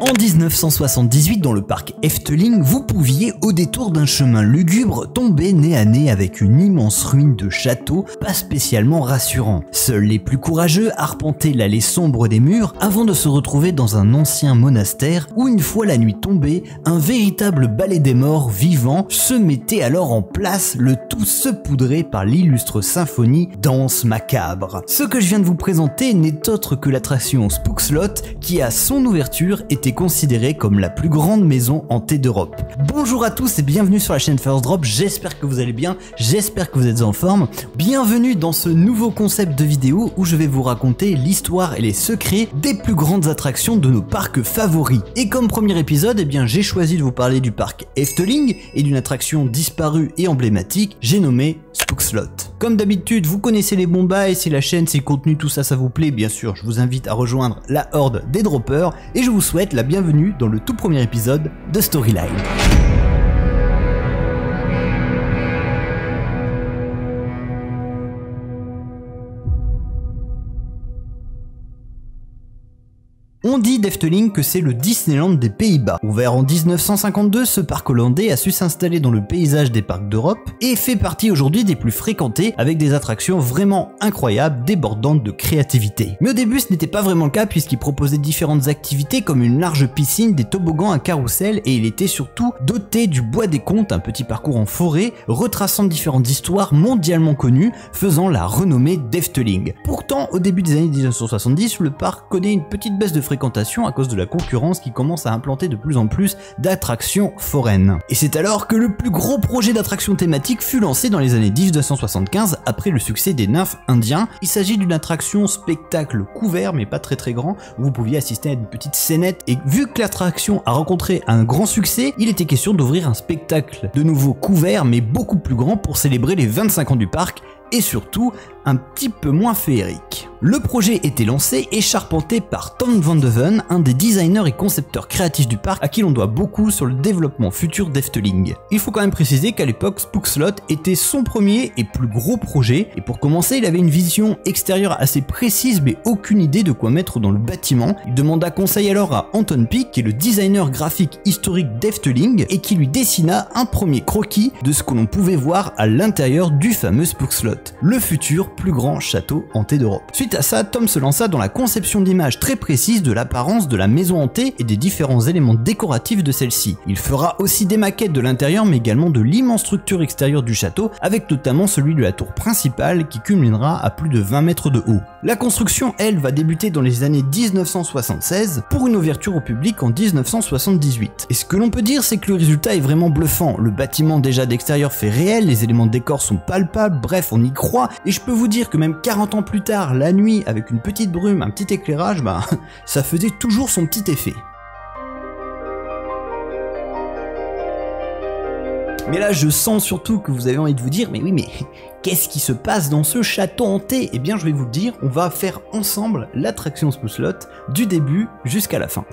En 1978, dans le parc Efteling, vous pouviez, au détour d'un chemin lugubre, tomber nez à nez avec une immense ruine de château pas spécialement rassurant. Seuls les plus courageux arpentaient l'allée sombre des murs avant de se retrouver dans un ancien monastère où, une fois la nuit tombée, un véritable ballet des morts vivant se mettait alors en place, le tout saupoudré par l'illustre symphonie Danse macabre. Ce que je viens de vous présenter n'est autre que l'attraction Spookslot qui, à son ouverture, était considérée comme la plus grande maison hantée d'Europe. Bonjour à tous et bienvenue sur la chaîne First Drop, j'espère que vous allez bien, j'espère que vous êtes en forme. Bienvenue dans ce nouveau concept de vidéo où je vais vous raconter l'histoire et les secrets des plus grandes attractions de nos parcs favoris. Et comme premier épisode, j'ai choisi de vous parler du parc Efteling et d'une attraction disparue et emblématique, j'ai nommé Spookslot. Comme d'habitude, vous connaissez les bons bails, si la chaîne, si le contenu, tout ça, ça vous plaît, bien sûr, je vous invite à rejoindre la horde des droppers et je vous souhaite la bienvenue dans le tout premier épisode de Storyline. On dit d'Efteling que c'est le Disneyland des Pays-Bas. Ouvert en 1952, ce parc hollandais a su s'installer dans le paysage des parcs d'Europe et fait partie aujourd'hui des plus fréquentés avec des attractions vraiment incroyables, débordantes de créativité. Mais au début ce n'était pas vraiment le cas puisqu'il proposait différentes activités comme une large piscine, des toboggans, un carrousel et il était surtout doté du Bois des Contes, un petit parcours en forêt retraçant différentes histoires mondialement connues, faisant la renommée d'Efteling. Pourtant, au début des années 1970, le parc connaît une petite baisse de fréquentation à cause de la concurrence qui commence à implanter de plus en plus d'attractions foraines. Et c'est alors que le plus gros projet d'attraction thématique fut lancé dans les années 1975 après le succès des nymphes indiens. Il s'agit d'une attraction spectacle couvert mais pas très grand où vous pouviez assister à une petite scénette et vu que l'attraction a rencontré un grand succès, il était question d'ouvrir un spectacle de nouveau couvert mais beaucoup plus grand pour célébrer les 25 ans du parc et surtout un petit peu moins féerique. Le projet était lancé et charpenté par Tom Van de Ven, un des designers et concepteurs créatifs du parc à qui l'on doit beaucoup sur le développement futur d'Efteling. Il faut quand même préciser qu'à l'époque, Spookslot était son premier et plus gros projet et pour commencer, il avait une vision extérieure assez précise mais aucune idée de quoi mettre dans le bâtiment. Il demanda conseil alors à Anton Pieck, qui est le designer graphique historique d'Efteling et qui lui dessina un premier croquis de ce que l'on pouvait voir à l'intérieur du fameux Spookslot, le futur plus grand château hanté d'Europe. Suite à ça, Tom se lança dans la conception d'images très précises de l'apparence de la maison hantée et des différents éléments décoratifs de celle-ci. Il fera aussi des maquettes de l'intérieur mais également de l'immense structure extérieure du château avec notamment celui de la tour principale qui culminera à plus de 20 mètres de haut. La construction, elle, va débuter dans les années 1976 pour une ouverture au public en 1978. Et ce que l'on peut dire, c'est que le résultat est vraiment bluffant. Le bâtiment déjà d'extérieur fait réel, les éléments de décor sont palpables, bref, on y croit. Et je peux vous dire que même 40 ans plus tard, la nuit, avec une petite brume, un petit éclairage, ça faisait toujours son petit effet. Mais là, je sens surtout que vous avez envie de vous dire, mais oui, mais qu'est-ce qui se passe dans ce château hanté? Eh bien, je vais vous le dire, on va faire ensemble l'attraction Spookslot du début jusqu'à la fin.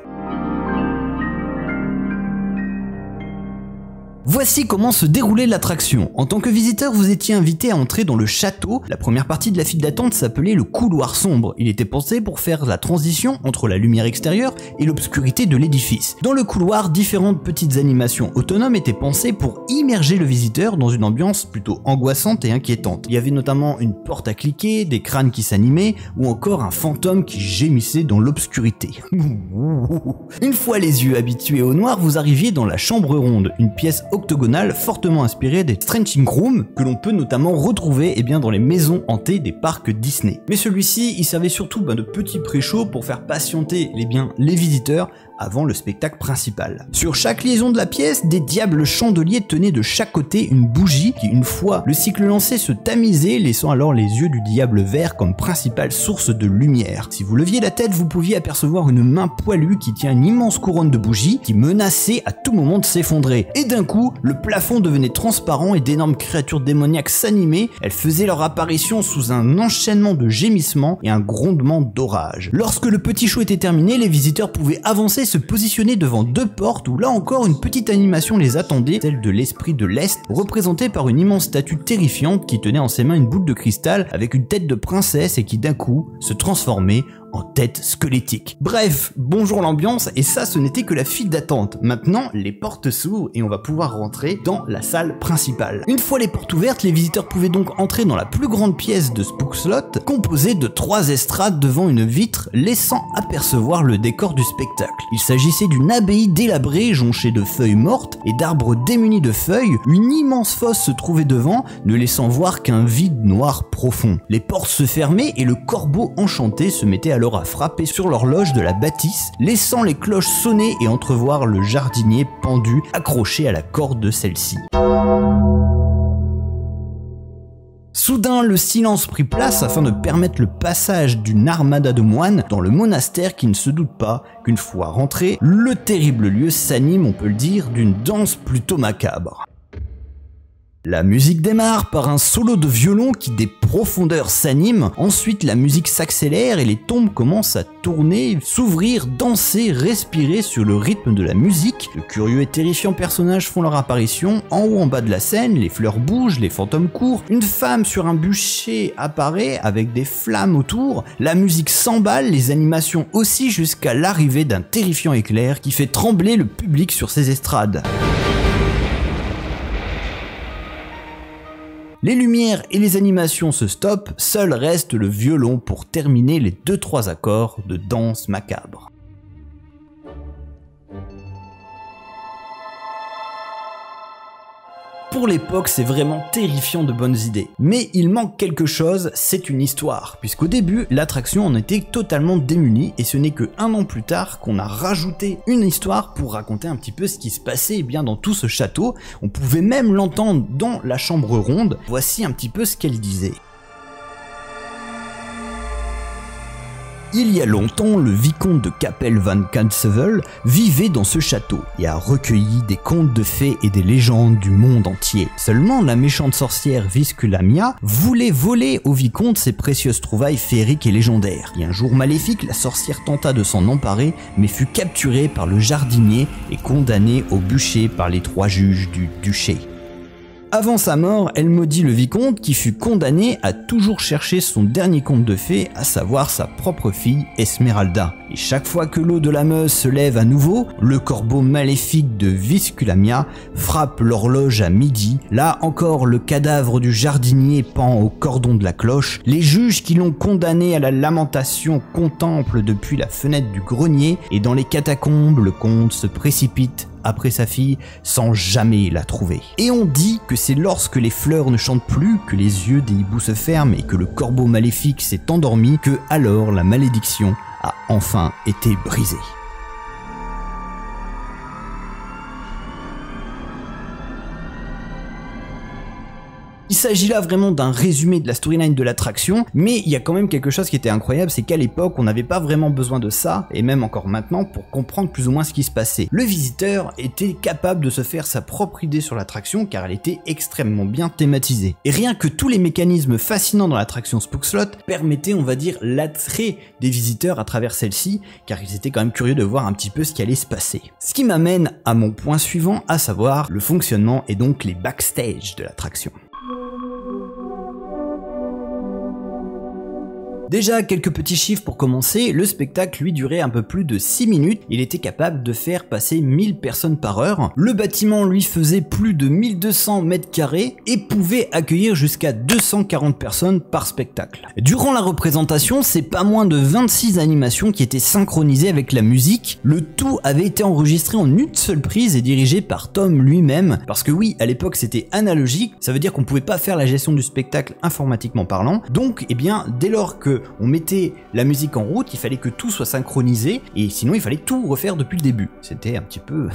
Voici comment se déroulait l'attraction. En tant que visiteur, vous étiez invité à entrer dans le château. La première partie de la file d'attente s'appelait le couloir sombre. Il était pensé pour faire la transition entre la lumière extérieure et l'obscurité de l'édifice. Dans le couloir, différentes petites animations autonomes étaient pensées pour immerger le visiteur dans une ambiance plutôt angoissante et inquiétante. Il y avait notamment une porte à cliquer, des crânes qui s'animaient ou encore un fantôme qui gémissait dans l'obscurité. Une fois les yeux habitués au noir, vous arriviez dans la chambre ronde, une pièce octogonale fortement inspirée des Stretching Rooms que l'on peut notamment retrouver dans les maisons hantées des parcs Disney. Mais celui-ci, il servait surtout de petit pré-show pour faire patienter les visiteurs avant le spectacle principal. Sur chaque liaison de la pièce, des diables chandeliers tenaient de chaque côté une bougie qui, une fois le cycle lancé, se tamisait, laissant alors les yeux du diable vert comme principale source de lumière. Si vous leviez la tête, vous pouviez apercevoir une main poilue qui tient une immense couronne de bougies qui menaçait à tout moment de s'effondrer. Et d'un coup, le plafond devenait transparent et d'énormes créatures démoniaques s'animaient. Elles faisaient leur apparition sous un enchaînement de gémissements et un grondement d'orage. Lorsque le petit show était terminé, les visiteurs pouvaient avancer, se positionner devant deux portes où là encore une petite animation les attendait, celle de l'esprit de l'Est, représentée par une immense statue terrifiante qui tenait en ses mains une boule de cristal avec une tête de princesse et qui d'un coup se transformait en tête squelettique. Bref, bonjour l'ambiance, et ça ce n'était que la file d'attente. Maintenant, les portes s'ouvrent et on va pouvoir rentrer dans la salle principale. Une fois les portes ouvertes, les visiteurs pouvaient donc entrer dans la plus grande pièce de Spook Slot, composée de 3 estrades devant une vitre, laissant apercevoir le décor du spectacle. Il s'agissait d'une abbaye délabrée, jonchée de feuilles mortes et d'arbres démunis de feuilles. Une immense fosse se trouvait devant, ne laissant voir qu'un vide noir profond. Les portes se fermaient et le corbeau enchanté se mettait alors à frapper sur l'horloge de la bâtisse, laissant les cloches sonner et entrevoir le jardinier pendu, accroché à la corde de celle-ci. Soudain, le silence prit place afin de permettre le passage d'une armada de moines dans le monastère qui ne se doute pas qu'une fois rentré, le terrible lieu s'anime, on peut le dire, d'une danse plutôt macabre. La musique démarre par un solo de violon qui des profondeurs s'anime, ensuite la musique s'accélère et les tombes commencent à tourner, s'ouvrir, danser, respirer sur le rythme de la musique. De curieux et terrifiants personnages font leur apparition, en haut en bas de la scène, les fleurs bougent, les fantômes courent, une femme sur un bûcher apparaît avec des flammes autour, la musique s'emballe, les animations aussi jusqu'à l'arrivée d'un terrifiant éclair qui fait trembler le public sur ses estrades. Les lumières et les animations se stoppent, seul reste le violon pour terminer les 2-3 accords de danse macabre. Pour l'époque, c'est vraiment terrifiant de bonnes idées. Mais il manque quelque chose, c'est une histoire. Puisqu'au début, l'attraction en était totalement démunie et ce n'est que 1 an plus tard qu'on a rajouté une histoire pour raconter un petit peu ce qui se passait bien dans tout ce château. On pouvait même l'entendre dans la chambre ronde. Voici un petit peu ce qu'elle disait. Il y a longtemps, le vicomte de Capel van Cantsevel vivait dans ce château et a recueilli des contes de fées et des légendes du monde entier. Seulement, la méchante sorcière Visculamia voulait voler au vicomte ses précieuses trouvailles féeriques et légendaires. Et un jour maléfique, la sorcière tenta de s'en emparer, mais fut capturée par le jardinier et condamnée au bûcher par les 3 juges du duché. Avant sa mort, elle maudit le vicomte qui fut condamné à toujours chercher son dernier conte de fées, à savoir sa propre fille Esmeralda. Et chaque fois que l'eau de la Meuse se lève à nouveau, le corbeau maléfique de Visculamia frappe l'horloge à midi. Là encore, le cadavre du jardinier pend au cordon de la cloche. Les juges qui l'ont condamné à la lamentation contemplent depuis la fenêtre du grenier et dans les catacombes, le comte se précipite après sa fille sans jamais la trouver. Et on dit que c'est lorsque les fleurs ne chantent plus, que les yeux des hiboux se ferment et que le corbeau maléfique s'est endormi, que alors la malédiction a enfin été brisée. Il s'agit là vraiment d'un résumé de la storyline de l'attraction, mais il y a quand même quelque chose qui était incroyable, c'est qu'à l'époque, on n'avait pas vraiment besoin de ça, et même encore maintenant, pour comprendre plus ou moins ce qui se passait. Le visiteur était capable de se faire sa propre idée sur l'attraction, car elle était extrêmement bien thématisée. Et rien que tous les mécanismes fascinants dans l'attraction Spook Slot permettaient, on va dire, l'attrait des visiteurs à travers celle-ci, car ils étaient quand même curieux de voir un petit peu ce qui allait se passer. Ce qui m'amène à mon point suivant, à savoir le fonctionnement et donc les backstage de l'attraction. Déjà, quelques petits chiffres pour commencer, le spectacle lui durait un peu plus de 6 minutes, il était capable de faire passer 1000 personnes par heure, le bâtiment lui faisait plus de 1200 mètres carrés et pouvait accueillir jusqu'à 240 personnes par spectacle. Durant la représentation, c'est pas moins de 26 animations qui étaient synchronisées avec la musique, le tout avait été enregistré en une seule prise et dirigé par Tom lui-même, parce que oui, à l'époque c'était analogique, ça veut dire qu'on pouvait pas faire la gestion du spectacle informatiquement parlant, donc eh bien dès lors que on mettait la musique en route, il fallait que tout soit synchronisé et sinon il fallait tout refaire depuis le début. C'était un petit peu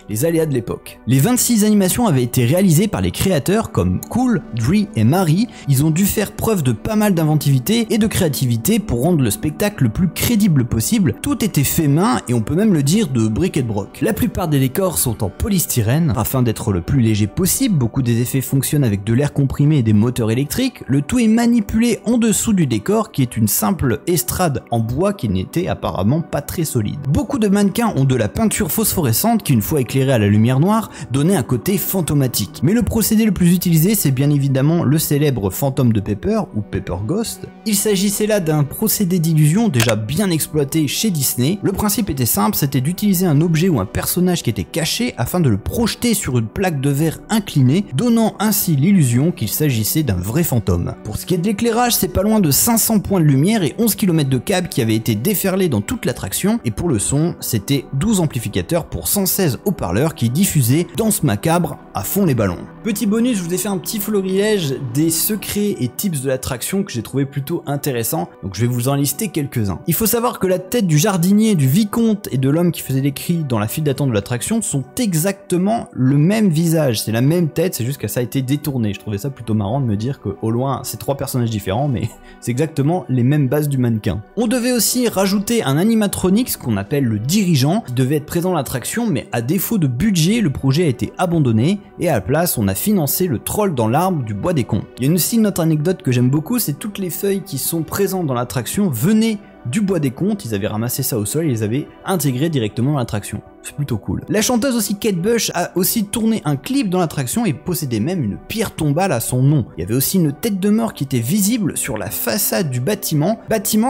les aléas de l'époque. Les 26 animations avaient été réalisées par les créateurs comme Cool, Dre et Mari. Ils ont dû faire preuve de pas mal d'inventivité et de créativité pour rendre le spectacle le plus crédible possible. Tout était fait main et on peut même le dire de bric et de broc. La plupart des décors sont en polystyrène afin d'être le plus léger possible. Beaucoup des effets fonctionnent avec de l'air comprimé et des moteurs électriques. Le tout est manipulé en dessous du décor qui est une une simple estrade en bois qui n'était apparemment pas très solide. Beaucoup de mannequins ont de la peinture phosphorescente qui, une fois éclairée à la lumière noire, donnait un côté fantomatique. Mais le procédé le plus utilisé, c'est bien évidemment le célèbre fantôme de Pepper, ou Pepper Ghost. Il s'agissait là d'un procédé d'illusion déjà bien exploité chez Disney. Le principe était simple, c'était d'utiliser un objet ou un personnage qui était caché afin de le projeter sur une plaque de verre inclinée, donnant ainsi l'illusion qu'il s'agissait d'un vrai fantôme. Pour ce qui est de l'éclairage, c'est pas loin de 500 points de lumière et 11 km de câbles qui avaient été déferlés dans toute l'attraction, et pour le son, c'était 12 amplificateurs pour 116 haut-parleurs qui diffusaient Danse Macabre à fond les ballons. Petit bonus, je vous ai fait un petit florilège des secrets et tips de l'attraction que j'ai trouvé plutôt intéressant, donc je vais vous en lister quelques-uns. Il faut savoir que la tête du jardinier, du vicomte et de l'homme qui faisait les cris dans la file d'attente de l'attraction sont exactement le même visage, c'est la même tête, c'est juste que ça a été détourné. Je trouvais ça plutôt marrant de me dire qu'au loin c'est 3 personnages différents, mais c'est exactement les mêmes bases du mannequin. On devait aussi rajouter un animatronics qu'on appelle le dirigeant, qui devait être présent dans l'attraction, mais à défaut de budget, le projet a été abandonné et à la place on a financé le troll dans l'arbre du bois des contes. Il y a aussi une autre anecdote que j'aime beaucoup, c'est toutes les feuilles qui sont présentes dans l'attraction venaient du bois des contes, ils avaient ramassé ça au sol et ils avaient intégré directement dans l'attraction. C'est plutôt cool. La chanteuse aussi Kate Bush a aussi tourné un clip dans l'attraction et possédait même une pierre tombale à son nom. Il y avait aussi une tête de mort qui était visible sur la façade du bâtiment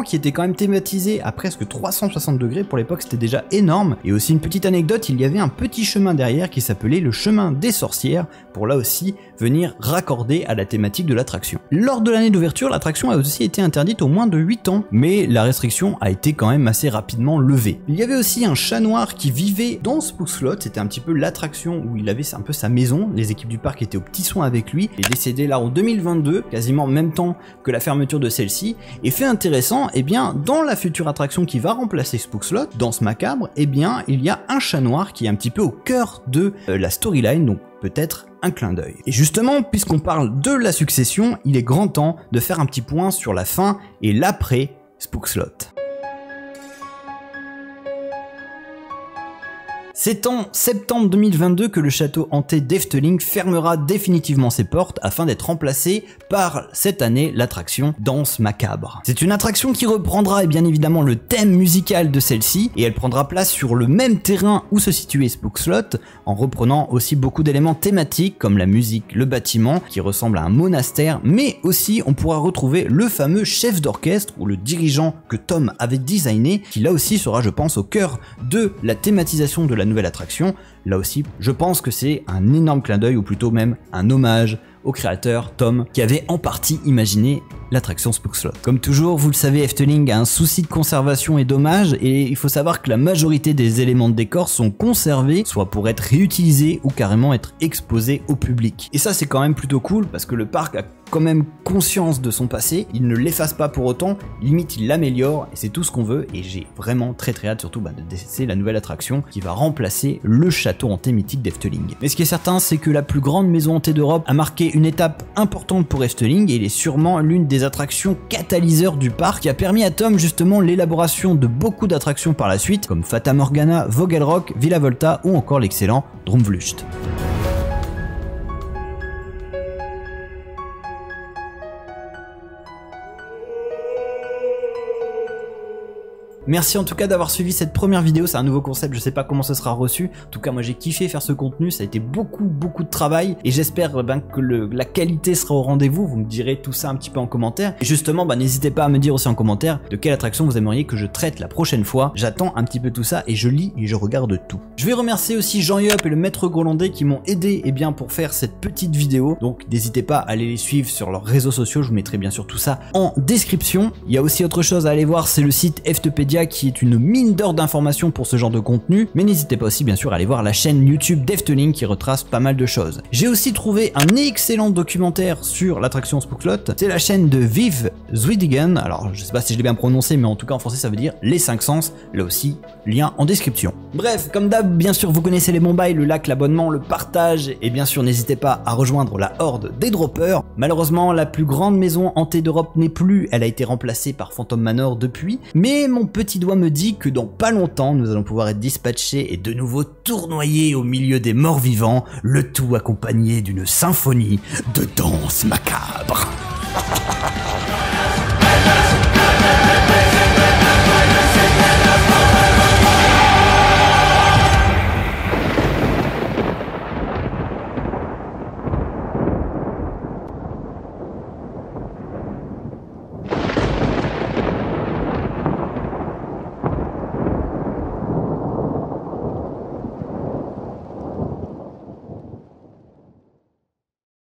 qui était quand même thématisé à presque 360 degrés, pour l'époque c'était déjà énorme. Et aussi une petite anecdote, il y avait un petit chemin derrière qui s'appelait le chemin des sorcières, pour là aussi venir raccorder à la thématique de l'attraction. Lors de l'année d'ouverture, l'attraction a aussi été interdite au moins de 8 ans, mais la restriction a été quand même assez rapidement levée. Il y avait aussi un chat noir qui vivait dans Spook's Slot, c'était un petit peu l'attraction où il avait un peu sa maison, les équipes du parc étaient aux petits soins avec lui, il est décédé là en 2022, quasiment en même temps que la fermeture de celle-ci, et fait intéressant, eh bien dans la future attraction qui va remplacer Spook's Slot, Danse Macabre, eh bien il y a un chat noir qui est un petit peu au cœur de la storyline, donc peut-être un clin d'œil. Et justement, puisqu'on parle de la succession, il est grand temps de faire un petit point sur la fin et l'après Spook's Slot. C'est en septembre 2022 que le château hanté d'Efteling fermera définitivement ses portes afin d'être remplacé par, cette année, l'attraction Danse Macabre. C'est une attraction qui reprendra bien évidemment le thème musical de celle-ci et elle prendra place sur le même terrain où se situait Spook's Slot en reprenant aussi beaucoup d'éléments thématiques comme la musique, le bâtiment qui ressemble à un monastère, mais aussi on pourra retrouver le fameux chef d'orchestre ou le dirigeant que Tom avait designé qui là aussi sera, je pense, au cœur de la thématisation de la nouvelle attraction. Là aussi, je pense que c'est un énorme clin d'œil ou plutôt même un hommage au créateur Tom qui avait en partie imaginé l'attraction Spook's Slot. Comme toujours, vous le savez, Efteling a un souci de conservation et d'hommage et il faut savoir que la majorité des éléments de décor sont conservés, soit pour être réutilisés ou carrément être exposés au public. Et ça c'est quand même plutôt cool parce que le parc a quand même conscience de son passé, il ne l'efface pas pour autant, limite il l'améliore et c'est tout ce qu'on veut et j'ai vraiment très hâte surtout de tester la nouvelle attraction qui va remplacer le château hanté mythique d'Efteling. Mais ce qui est certain c'est que la plus grande maison hantée d'Europe a marqué une étape importante pour Efteling et il est sûrement l'une des attractions catalyseurs du parc qui a permis à Tom justement l'élaboration de beaucoup d'attractions par la suite comme Fata Morgana, Vogelrock, Villa Volta ou encore l'excellent Droomvlucht. Merci en tout cas d'avoir suivi cette première vidéo, c'est un nouveau concept, je sais pas comment ce sera reçu. En tout cas moi j'ai kiffé faire ce contenu, ça a été beaucoup de travail et j'espère que la qualité sera au rendez-vous, vous me direz tout ça un petit peu en commentaire. Et justement n'hésitez pas à me dire aussi en commentaire de quelle attraction vous aimeriez que je traite la prochaine fois. J'attends un petit peu tout ça et je lis et je regarde tout. Je vais remercier aussi Jean Yup et le maître Grolandais qui m'ont aidé pour faire cette petite vidéo. Donc n'hésitez pas à aller les suivre sur leurs réseaux sociaux, je vous mettrai bien sûr tout ça en description. Il y a aussi autre chose à aller voir, c'est le site Eftpedia qui est une mine d'or d'informations pour ce genre de contenu, mais n'hésitez pas aussi bien sûr à aller voir la chaîne YouTube d'Efteling qui retrace pas mal de choses. J'ai aussi trouvé un excellent documentaire sur l'attraction Spook's Slot, c'est la chaîne de Viv Zwidigen, alors je sais pas si je l'ai bien prononcé mais en tout cas en français ça veut dire les 5 sens, là aussi lien en description. Bref, comme d'hab, bien sûr vous connaissez les bons bails, le like, l'abonnement, le partage et bien sûr n'hésitez pas à rejoindre la horde des droppers. Malheureusement la plus grande maison hantée d'Europe n'est plus, elle a été remplacée par Phantom Manor depuis, mais mon petit doigt me dit que dans pas longtemps nous allons pouvoir être dispatchés et de nouveau tournoyer au milieu des morts vivants, le tout accompagné d'une symphonie de danse macabre.